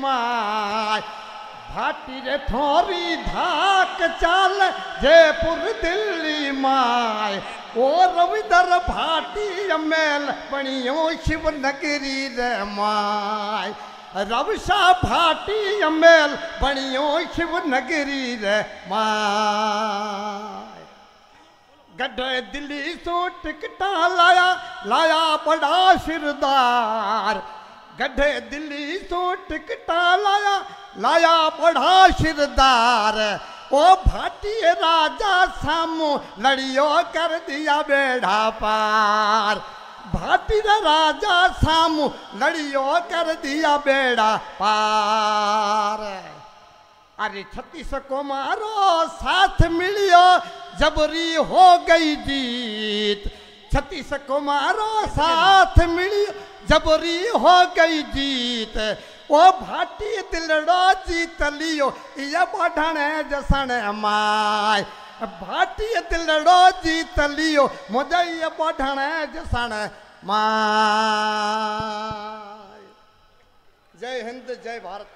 My Bhati रे थोरी धाक चाल जयपुर दिल्ली माय ओ रविदर भाटी अमेल बणियो शिव नगरी रे माय रवसा भाटी अमेल बणियो शिव नगरी रे माय गड्ढे दिल्ली सो टिकटा लाया लाया बड़ा सिरदार गड्ढे दिल्ली सो टिकटा लाया लाया बड़ा सिरदार ओ भाटी राजा सामू लड़ियो कर दिया बेड़ा पार भाटी राजा सामू लड़ियो कर दिया बेड़ा पार अरे 36 को मारो साथ मिलियो जबरी हो गई जीत 36 को मारो साथ मिलियो जबरी हो गई जीत ओ भाटी दिलड़ो जीत लियो ये बढ़ने जसन माय भाटी दिलड़ो जीत लियो मुझे ये बढ़ने जसन माय। जय हिंद जय भारत।